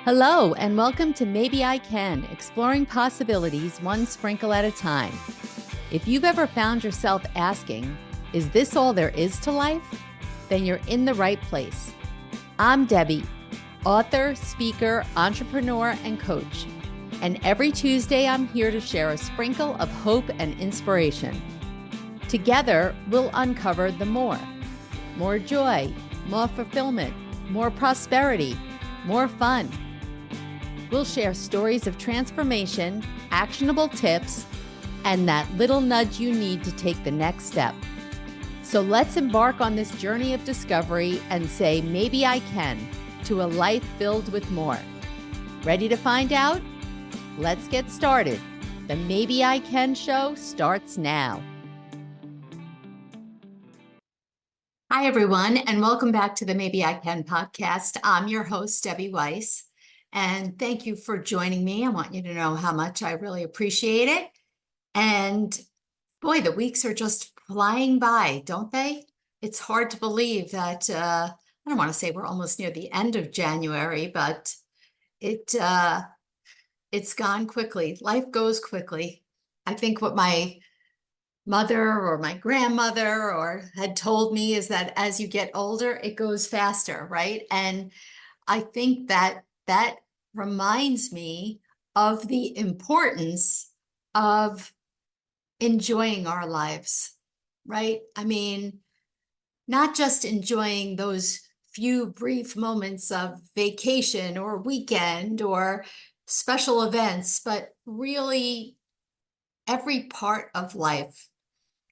Hello, and welcome to Maybe I Can, exploring possibilities one sprinkle at a time. If you've ever found yourself asking, is this all there is to life? Then you're in the right place. I'm Debbie, author, speaker, entrepreneur, and coach. And every Tuesday, I'm here to share a sprinkle of hope and inspiration. Together, we'll uncover the more joy, more fulfillment, more prosperity, more fun. We'll share stories of transformation, actionable tips, and that little nudge you need to take the next step. So let's embark on this journey of discovery and say, maybe I can, to a life filled with more. Ready to find out? Let's get started. The Maybe I Can show starts now. Hi, everyone, and welcome back to the Maybe I Can podcast. I'm your host, Debbie Weiss. And thank you for joining me. I want you to know how much I really appreciate it. And boy, the weeks are just flying by, don't they? It's hard to believe that, I don't want to say we're almost near the end of January, but it's gone quickly. Life goes quickly. I think what my mother or my grandmother or had told me is that as you get older, it goes faster, right? And I think that reminds me of the importance of enjoying our lives, right? I mean, not just enjoying those few brief moments of vacation or weekend or special events, but really every part of life.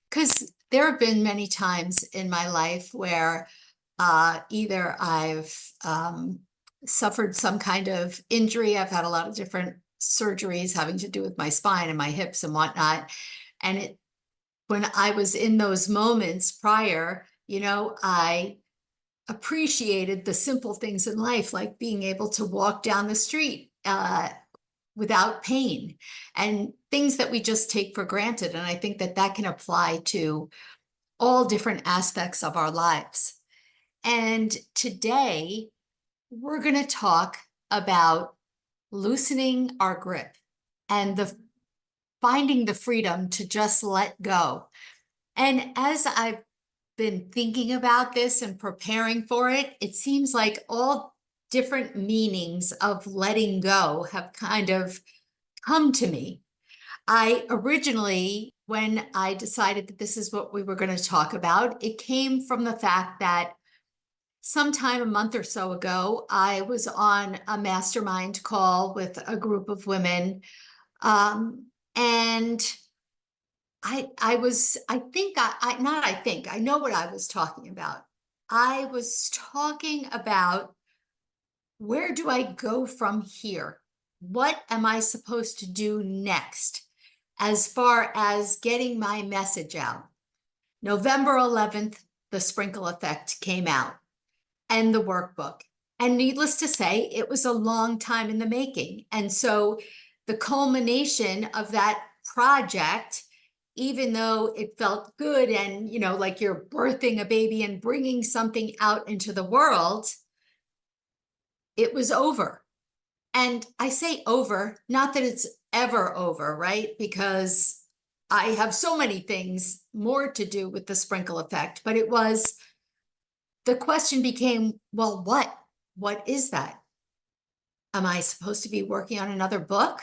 Because there have been many times in my life where either I've suffered some kind of injury. I've had a lot of different surgeries having to do with my spine and my hips and whatnot. And when I was in those moments prior, I appreciated the simple things in life, like being able to walk down the street without pain and things that we just take for granted. And I think that can apply to all different aspects of our lives. And today, we're going to talk about loosening our grip and finding the freedom to just let go. And as I've been thinking about this and preparing for it, it seems like all different meanings of letting go have kind of come to me. I originally, when I decided that this is what we were going to talk about, it came from the fact that sometime a month or so ago, I was on a mastermind call with a group of women. And I know what I was talking about. I was talking about, where do I go from here? What am I supposed to do next as far as getting my message out? November 11th, the Sprinkle Effect came out and the workbook. And needless to say, it was a long time in the making. And so the culmination of that project, even though it felt good and, like you're birthing a baby and bringing something out into the world, it was over. And I say over, not that it's ever over, right? Because I have so many things more to do with the Sprinkle Effect, but the question became, well, what is that? Am I supposed to be working on another book?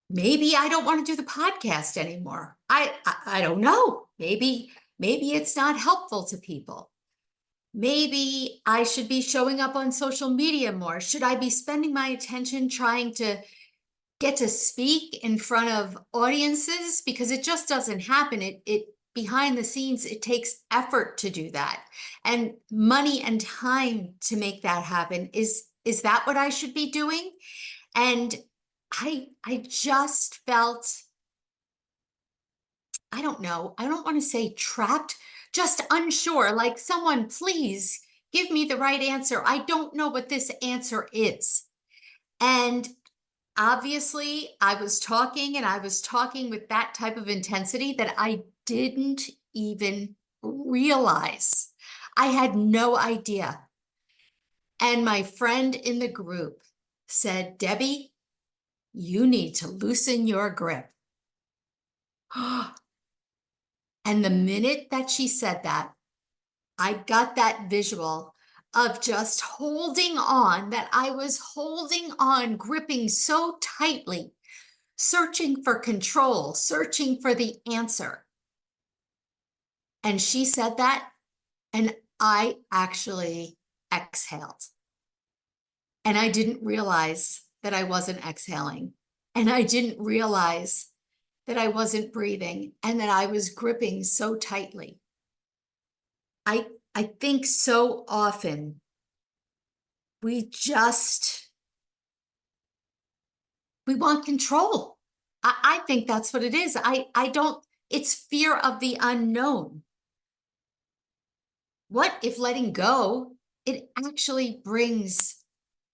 Maybe I don't want to do the podcast anymore. I don't know. Maybe it's not helpful to people. Maybe I should be showing up on social media more. Should I be spending my attention trying to get to speak in front of audiences? Because it just doesn't happen. It behind the scenes, it takes effort to do that, and money and time to make that happen. Is that what I should be doing? And I just felt, I don't know, I don't want to say trapped, just unsure, like, someone please give me the right answer. I don't know what this answer is. And obviously, I was talking with that type of intensity that I didn't even realize. I had no idea. And my friend in the group said, Debbie, you need to loosen your grip. And the minute that she said that, I got that visual of just holding on, that I was holding on, gripping so tightly, searching for control, searching for the answer. And she said that, and I actually exhaled. And I didn't realize that I wasn't exhaling. And I didn't realize that I wasn't breathing and that I was gripping so tightly. I think so often we want control. I think that's what it is. It's fear of the unknown. What if letting go, it actually brings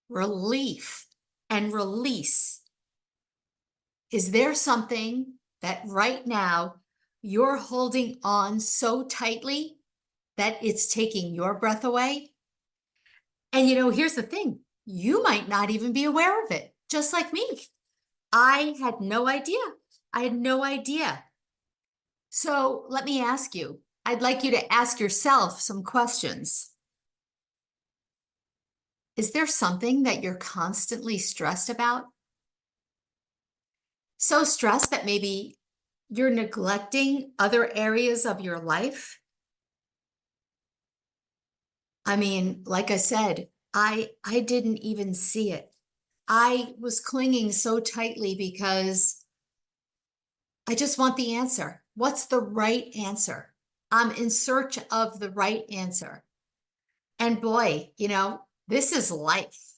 relief and release? Is there something that right now you're holding on so tightly that it's taking your breath away? And here's the thing, you might not even be aware of it, just like me. I had no idea. I had no idea. So let me ask you, I'd like you to ask yourself some questions. Is there something that you're constantly stressed about? So stressed that maybe you're neglecting other areas of your life? I mean, like I said, I didn't even see it. I was clinging so tightly because I just want the answer. What's the right answer? I'm in search of the right answer. And boy, this is life.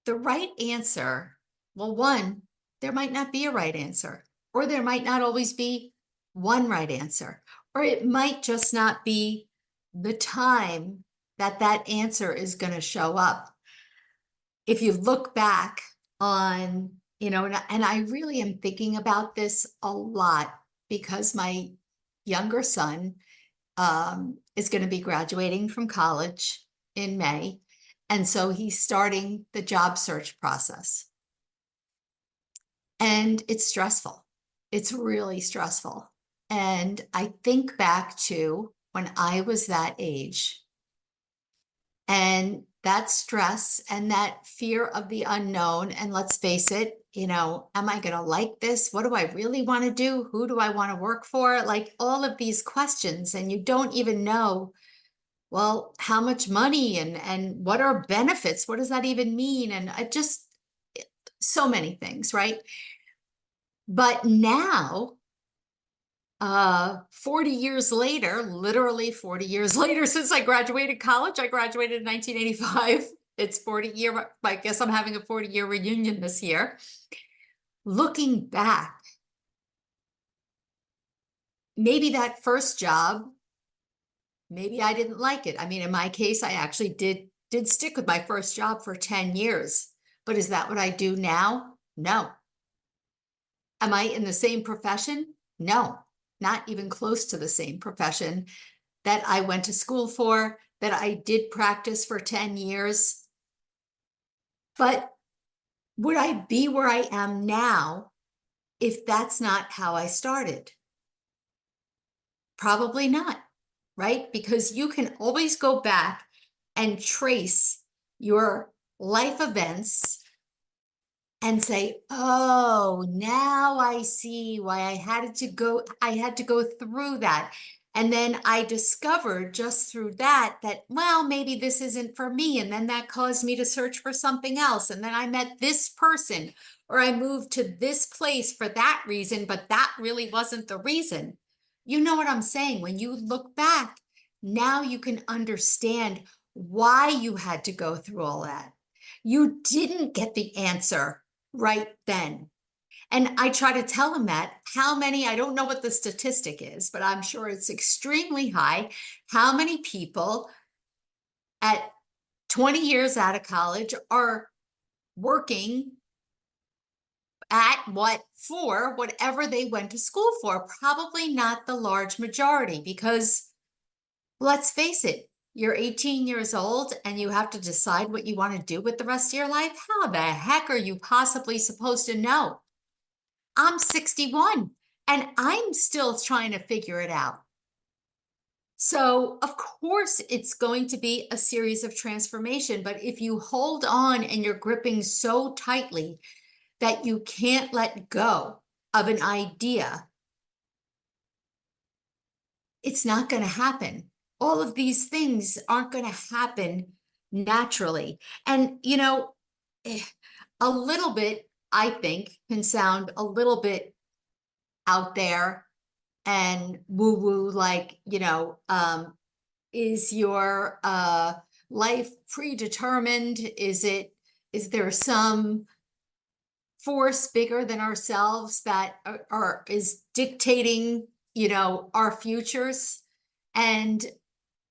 The right answer, well, one, there might not be a right answer, or there might not always be one right answer, or it might just not be the time that that answer is going to show up. If you look back on, and I really am thinking about this a lot because my younger son is going to be graduating from college in May. And so he's starting the job search process. And it's stressful. It's really stressful. And I think back to when I was that age, and that stress and that fear of the unknown. And let's face it, am I going to like this? What do I really want to do? Who do I want to work for? Like all of these questions, and you don't even know, well, how much money and what are benefits? What does that even mean? And so many things, right? But now, 40 years later, literally 40 years later since I graduated college, I graduated in 1985. It's 40-year, I guess I'm having a 40-year reunion this year. Looking back, maybe that first job, maybe I didn't like it. I mean, in my case, I actually did stick with my first job for 10 years. But is that what I do now? No. Am I in the same profession? No, not even close to the same profession that I went to school for, that I did practice for 10 years. But would I be where I am now if that's not how I started? Probably not, right? Because you can always go back and trace your life events and say, oh, now I see why I had to go through that. And then I discovered just through that, well, maybe this isn't for me. And then that caused me to search for something else. And then I met this person, or I moved to this place for that reason, but that really wasn't the reason. You know what I'm saying? When you look back, now you can understand why you had to go through all that. You didn't get the answer right then. And I try to tell him that I don't know what the statistic is, but I'm sure it's extremely high. How many people at 20 years out of college are working at for whatever they went to school for? Probably not the large majority, because let's face it, you're 18 years old and you have to decide what you want to do with the rest of your life? How the heck are you possibly supposed to know? I'm 61 and I'm still trying to figure it out. So, of course, it's going to be a series of transformation. But if you hold on and you're gripping so tightly that you can't let go of an idea, it's not going to happen. All of these things aren't going to happen naturally. And, a little bit, I think, can sound a little bit out there and woo woo, like, is your life predetermined? Is there some force bigger than ourselves that is dictating, our futures? And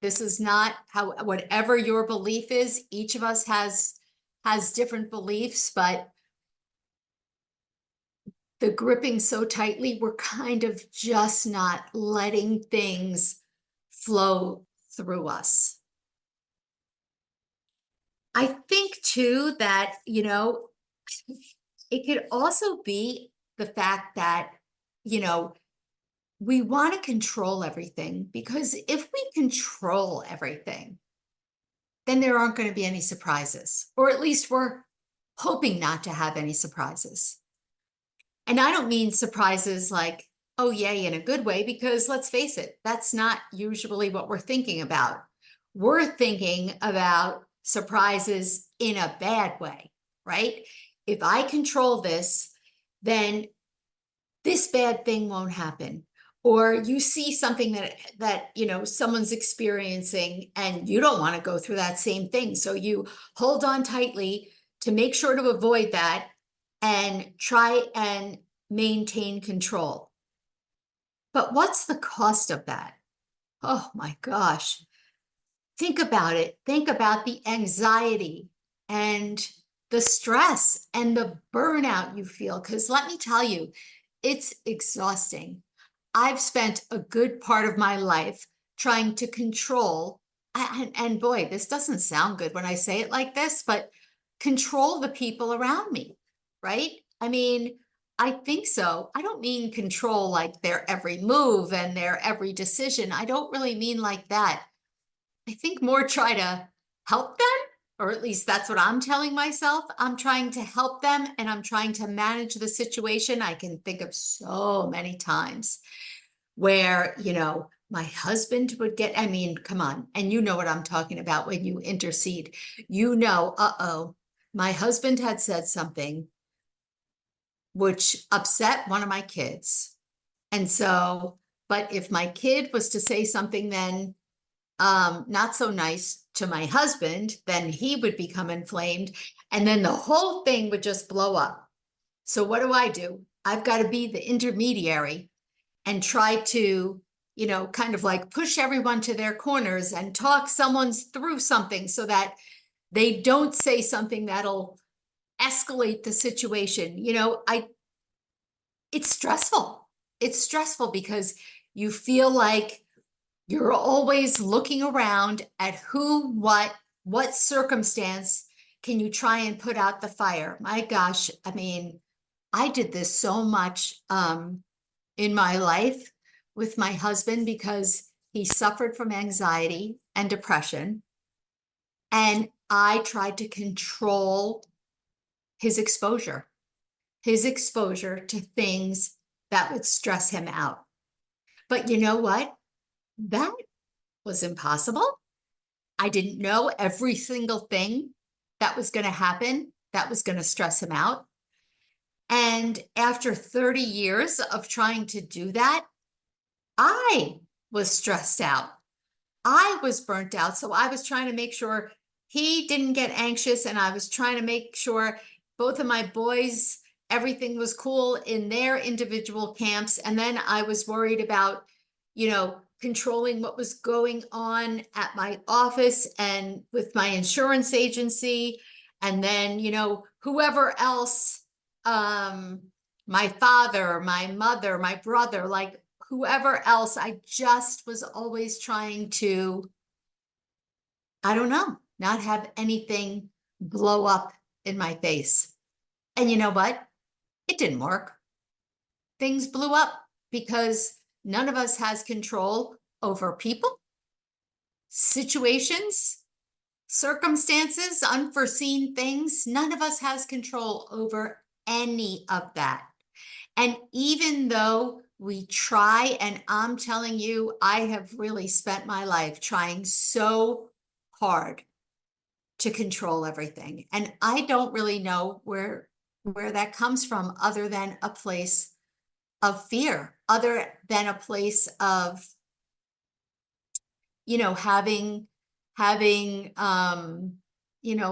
this is not how, whatever your belief is, each of us has different beliefs, but the gripping so tightly, we're kind of just not letting things flow through us. I think too that, it could also be the fact that, we want to control everything, because if we control everything, then there aren't going to be any surprises, or at least we're hoping not to have any surprises. And I don't mean surprises like, oh, yay, in a good way, because let's face it, that's not usually what we're thinking about. We're thinking about surprises in a bad way, right? If I control this, then this bad thing won't happen. Or you see something that someone's experiencing and you don't want to go through that same thing. So you hold on tightly to make sure to avoid that and try and maintain control. But what's the cost of that? Oh my gosh. Think about it. Think about the anxiety and the stress and the burnout you feel. Because let me tell you, it's exhausting. I've spent a good part of my life trying to control, and boy, this doesn't sound good when I say it like this, but control the people around me, right? I mean, I think so. I don't mean control like their every move and their every decision. I don't really mean like that. I think more try to help them, or at least that's what I'm telling myself. I'm trying to help them and I'm trying to manage the situation. I can think of so many times where, my husband would get, I mean, come on. And you know what I'm talking about when you intercede. Uh-oh, my husband had said something which upset one of my kids. And so, but if my kid was to say something then not so nice to my husband, then he would become inflamed and then the whole thing would just blow up. So what do? I've got to be the intermediary and try to, kind of like push everyone to their corners and talk someone's through something so that they don't say something that'll escalate the situation. It's stressful. It's stressful because you feel like you're always looking around at who, what circumstance can you try and put out the fire? My gosh, I mean, I did this so much in my life with my husband because he suffered from anxiety and depression. And I tried to control his exposure to things that would stress him out. But you know what? That was impossible. I didn't know every single thing that was going to happen that was going to stress him out. And after 30 years of trying to do that, I was stressed out. I was burnt out. So I was trying to make sure he didn't get anxious. And I was trying to make sure both of my boys, everything was cool in their individual camps. And then I was worried about, controlling what was going on at my office and with my insurance agency. And then, whoever else, my father, my mother, my brother, like whoever else, I just was always trying to I don't know, not have anything blow up in my face. And you know what? It didn't work. Things blew up because none of us has control over people, situations, circumstances, unforeseen things. None of us has control over any of that. And even though we try, and I'm telling you, I have really spent my life trying so hard to control everything. And I don't really know where that comes from other than a place of fear, other than a place of, having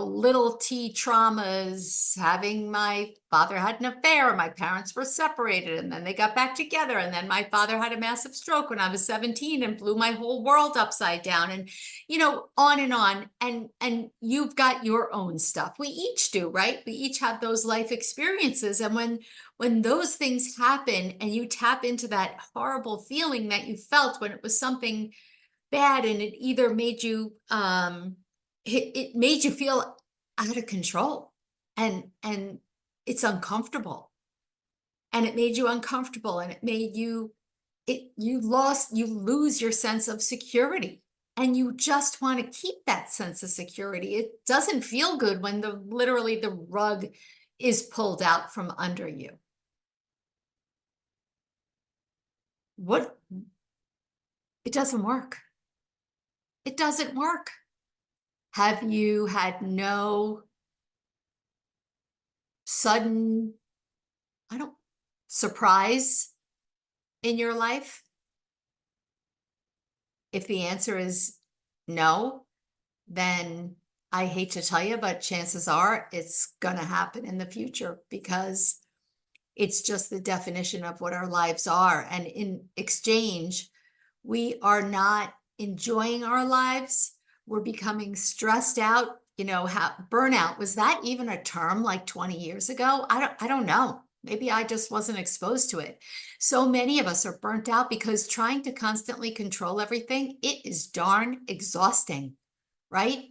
little t traumas, having my father had an affair, my parents were separated, and then they got back together, and then my father had a massive stroke when I was 17 and blew my whole world upside down, and on and on. And you've got your own stuff. We each do, right? We each have those life experiences. And when those things happen and you tap into that horrible feeling that you felt when it was something bad, and it either made you it made you feel out of control, and it's uncomfortable, and it made you uncomfortable, and it made you you lose your sense of security, and you just want to keep that sense of security. It doesn't feel good when literally the rug is pulled out from under you. What? It doesn't work. It doesn't work. Have you had no sudden, I don't, surprise in your life? If the answer is no, then I hate to tell you, but chances are it's going to happen in the future, because it's just the definition of what our lives are. And in exchange, we are not enjoying our lives. We're becoming stressed out. How burnout, was that even a term like 20 years ago? I don't know. Maybe I just wasn't exposed to it. So many of us are burnt out because trying to constantly control everything, it is darn exhausting, right?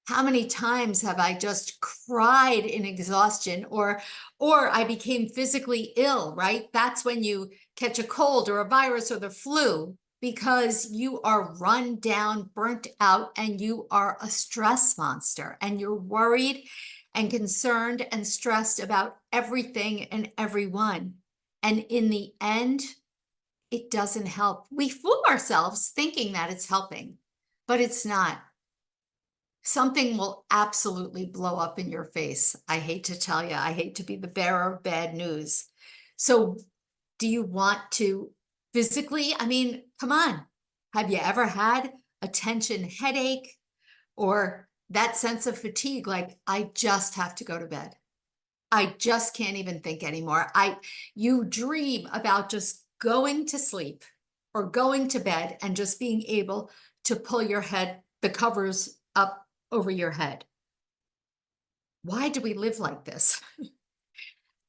How many times have I just cried in exhaustion, or I became physically ill, right? That's when you catch a cold or a virus or the flu, because you are run down, burnt out, and you are a stress monster, and you're worried and concerned and stressed about everything and everyone. And in the end, it doesn't help. We fool ourselves thinking that it's helping, but it's not. Something will absolutely blow up in your face. I hate to tell you, I hate to be the bearer of bad news. So do you want to physically, I mean, come on. Have you ever had a tension headache or that sense of fatigue? Like, I just have to go to bed. I just can't even think anymore. You dream about just going to sleep or going to bed and just being able to pull the covers up over your head. Why do we live like this?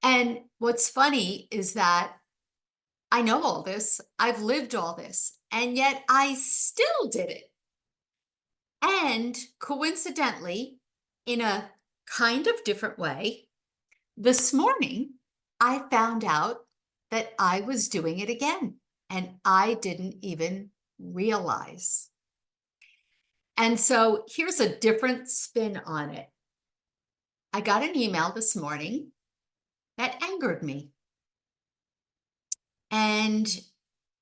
And what's funny is that I know all this, I've lived all this, and yet I still did it. And coincidentally, in a kind of different way, this morning, I found out that I was doing it again, and I didn't even realize. And so here's a different spin on it. I got an email this morning that angered me. And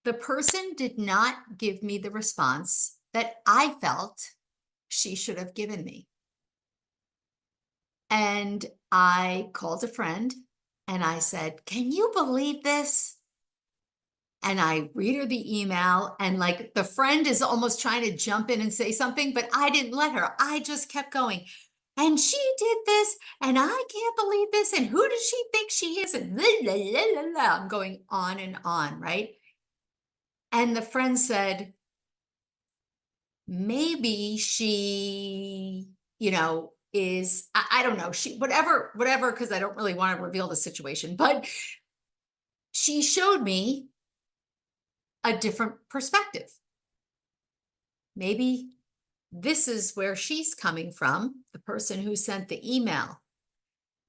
the person did not give me the response that I felt she should have given me. And I called a friend and I said, "Can you believe this?" And I read her the email, and like the friend is almost trying to jump in and say something, but I didn't let her. I just kept going. And she did this, and I can't believe this, and who does she think she is? And blah, blah, blah, blah, blah. I'm going on and on, right? And the friend said, maybe she, I don't know, she, whatever, because I don't really want to reveal the situation, but she showed me a different perspective. Maybe this is where she's coming from, the person who sent the email.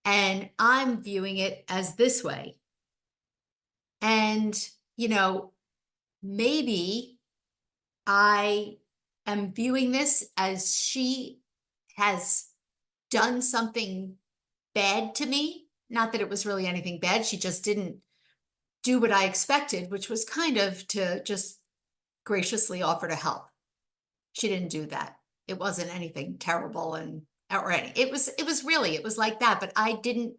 And I'm viewing it as this way. And, maybe I am viewing this as she has done something bad to me. Not that it was really anything bad. She just didn't do what I expected, which was kind of to just graciously offer to help. She didn't do that. It wasn't anything terrible it was like that, but I didn't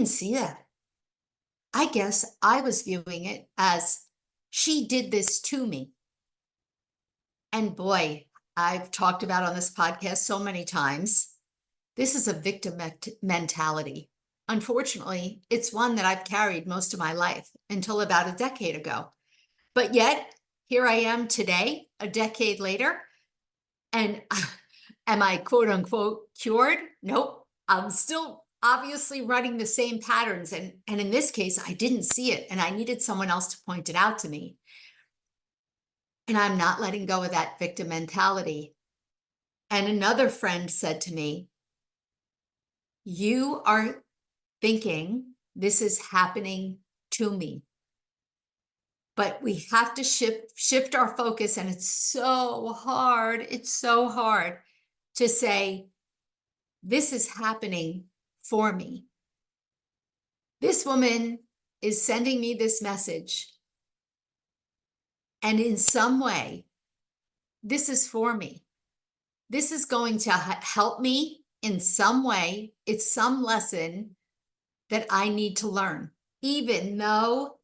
see that. I guess I was viewing it as she did this to me. And boy, I've talked about on this podcast so many times, this is a victim mentality. Unfortunately, it's one that I've carried most of my life until about a decade ago. But yet, here I am today, a decade later, and am I quote unquote cured? Nope. I'm still obviously running the same patterns. And in this case, I didn't see it and I needed someone else to point it out to me. And I'm not letting go of that victim mentality. And another friend said to me, you are thinking this is happening to me. But we have to shift our focus. And it's so hard. It's so hard to say, this is happening for me. This woman is sending me this message. And in some way, this is for me. This is going to help me in some way. It's some lesson that I need to learn, even though,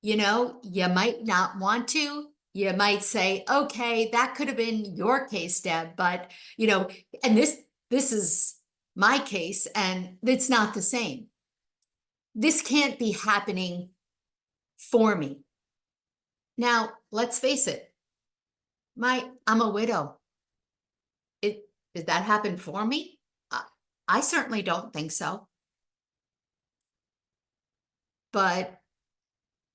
you might not want to. You might say, okay, that could have been your case, Deb, but, and this is my case and it's not the same. This can't be happening for me. Now, let's face it. I'm a widow. Did that happen for me? I certainly don't think so. But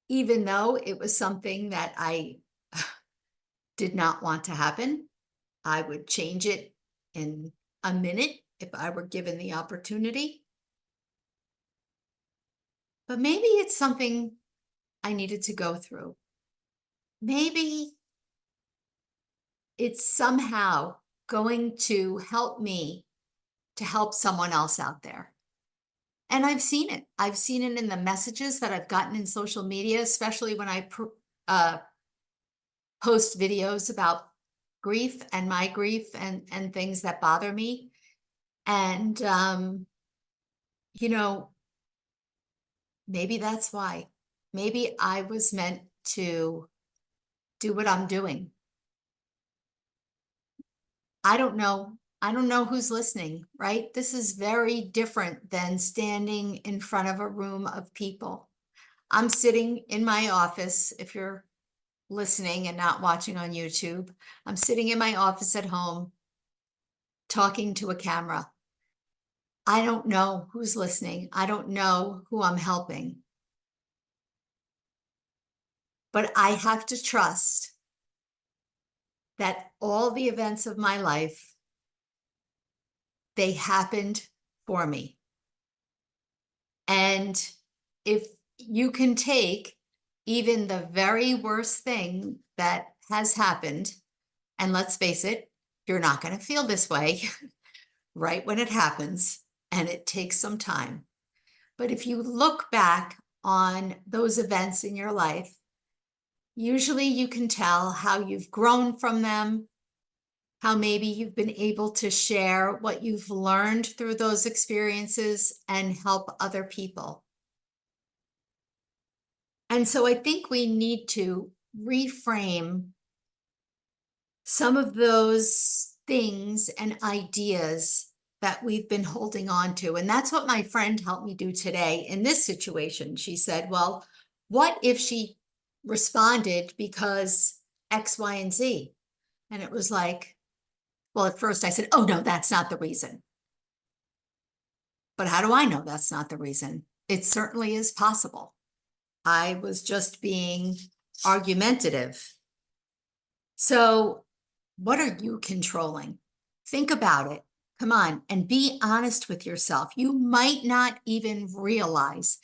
even though it was something that I did not want to happen, I would change it in a minute if I were given the opportunity. But maybe it's something I needed to go through. Maybe it's somehow going to help me to help someone else out there. And I've seen it. I've seen it in the messages that I've gotten in social media, especially when I post videos about grief and my grief and things that bother me. And, maybe that's why. Maybe I was meant to do what I'm doing. I don't know. I don't know who's listening, right? This is very different than standing in front of a room of people. I'm sitting in my office. If you're listening and not watching on YouTube, I'm sitting in my office at home talking to a camera. I don't know who's listening. I don't know who I'm helping. But I have to trust that all the events of my life, they happened for me. And if you can take even the very worst thing that has happened, and let's face it, you're not going to feel this way right when it happens, and it takes some time. But if you look back on those events in your life, usually you can tell how you've grown from them, how maybe you've been able to share what you've learned through those experiences and help other people. And so I think we need to reframe some of those things and ideas that we've been holding on to. And that's what my friend helped me do today in this situation. She said, well, what if she responded because X, Y, and Z? And it was like, well, at first I said, oh, no, that's not the reason. But how do I know that's not the reason? It certainly is possible. I was just being argumentative. So What are you controlling? Think about it. Come on, and be honest with yourself. You might not even realize.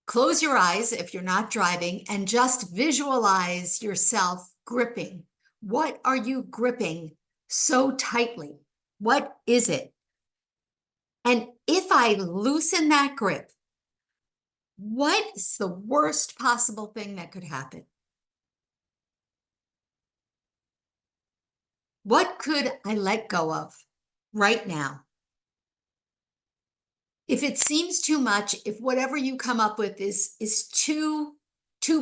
Close your eyes if you're not driving and just visualize yourself gripping. What are you gripping so tightly? What is it? And if I loosen that grip, what's the worst possible thing that could happen? What could I let go of right now? If it seems too much, if whatever you come up with is too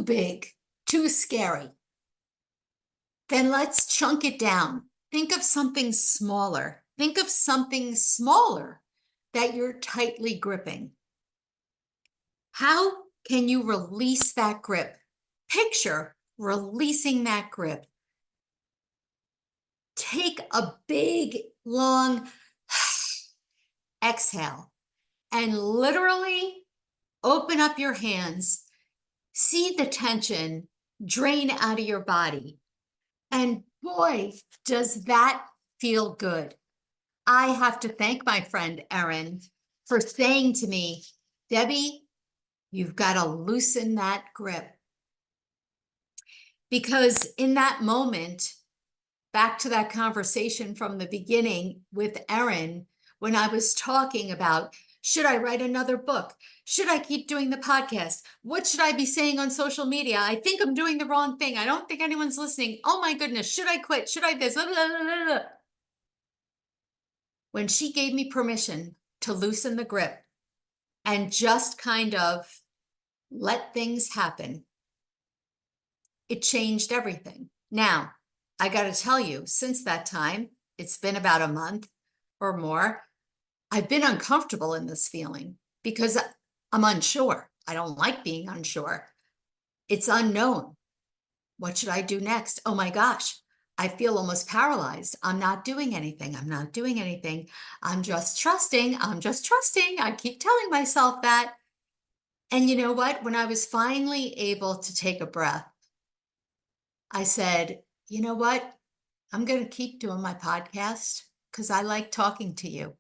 big, too scary, then let's chunk it down. Think of something smaller. Think of something smaller that you're tightly gripping. How can you release that grip? Picture releasing that grip. Take a big, long exhale and literally open up your hands. See the tension drain out of your body. And boy, does that feel good. I have to thank my friend Erin for saying to me, Debbie, you've got to loosen that grip. Because in that moment, back to that conversation from the beginning with Erin, when I was talking about, should I write another book? Should I keep doing the podcast? What should I be saying on social media? I think I'm doing the wrong thing. I don't think anyone's listening. Oh my goodness, should I quit? Should I this? Blah, blah, blah, blah. When she gave me permission to loosen the grip and just kind of let things happen, it changed everything. Now, I got to tell you, since that time, it's been about a month or more, I've been uncomfortable in this feeling because I'm unsure. I don't like being unsure. It's unknown. What should I do next? Oh my gosh, I feel almost paralyzed. I'm not doing anything. I'm not doing anything. I'm just trusting. I'm just trusting. I keep telling myself that. And you know what? When I was finally able to take a breath, I said, you know what? I'm going to keep doing my podcast because I like talking to you.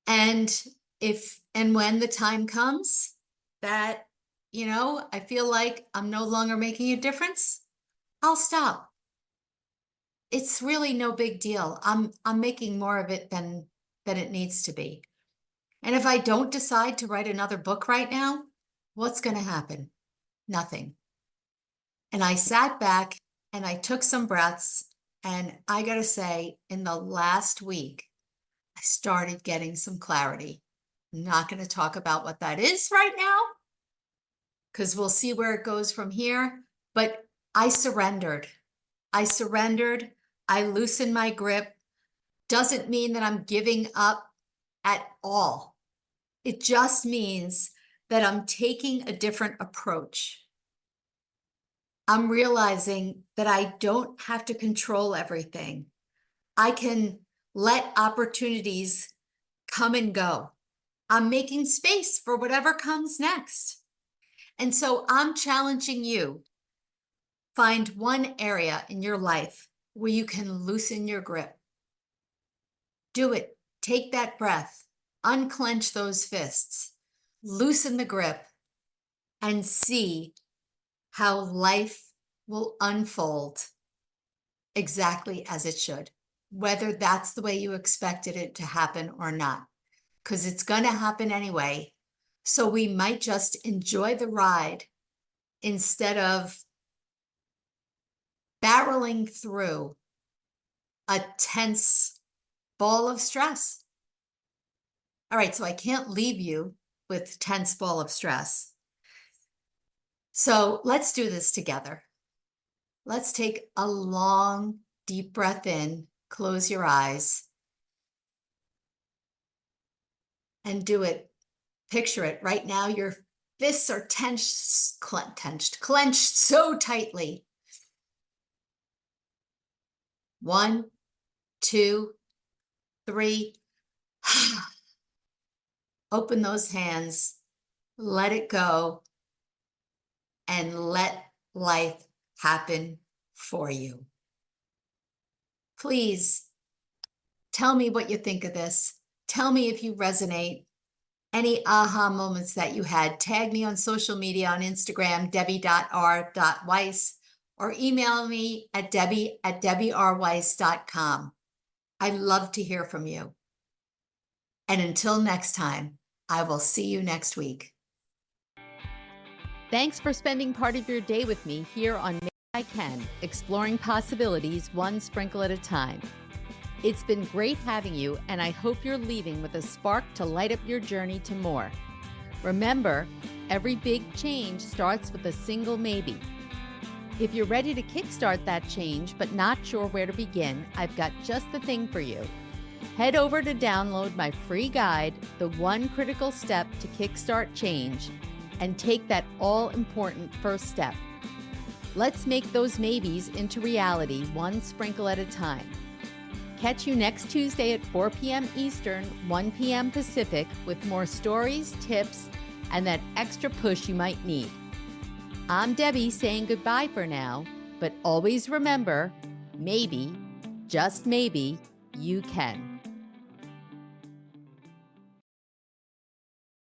And if and when the time comes that, I feel like I'm no longer making a difference, I'll stop. It's really no big deal. I'm making more of it than it needs to be. And if I don't decide to write another book right now, what's going to happen? Nothing. And I sat back and I took some breaths, and I got to say, in the last week, I started getting some clarity. I'm not going to talk about what that is right now because we'll see where it goes from here. But I surrendered. I surrendered. I loosened my grip. Doesn't mean that I'm giving up at all. It just means that I'm taking a different approach. I'm realizing that I don't have to control everything. I can let opportunities come and go. I'm making space for whatever comes next. And so I'm challenging you. Find one area in your life where you can loosen your grip. Do it. Take that breath. Unclench those fists. Loosen the grip and see how life will unfold exactly as it should, whether that's the way you expected it to happen or not, because it's going to happen anyway. So we might just enjoy the ride instead of barreling through a tense ball of stress. All right, so I can't leave you with tense ball of stress. So let's do this together. Let's take a long, deep breath in, close your eyes, and do it. Picture it. Right now, your fists are clenched so tightly. 1, 2, 3. Open those hands, let it go, and let life happen for you. Please tell me what you think of this. Tell me if you resonate. Any aha moments that you had. Tag me on social media on Instagram, debbie.r.weiss, or email me at debbie@debbier.weiss.com. I love to hear from you. And until next time, I will see you next week. Thanks for spending part of your day with me here on Maybe I Can, exploring possibilities one sprinkle at a time. It's been great having you, and I hope you're leaving with a spark to light up your journey to more. Remember, every big change starts with a single maybe. If you're ready to kickstart that change but not sure where to begin, I've got just the thing for you. Head over to download my free guide, The One Critical Step to Kickstart Change, and take that all-important first step. Let's make those maybes into reality one sprinkle at a time. Catch you next Tuesday at 4 p.m. Eastern, 1 p.m. Pacific with more stories, tips, and that extra push you might need. I'm Debbie saying goodbye for now, but always remember, maybe, just maybe, you can.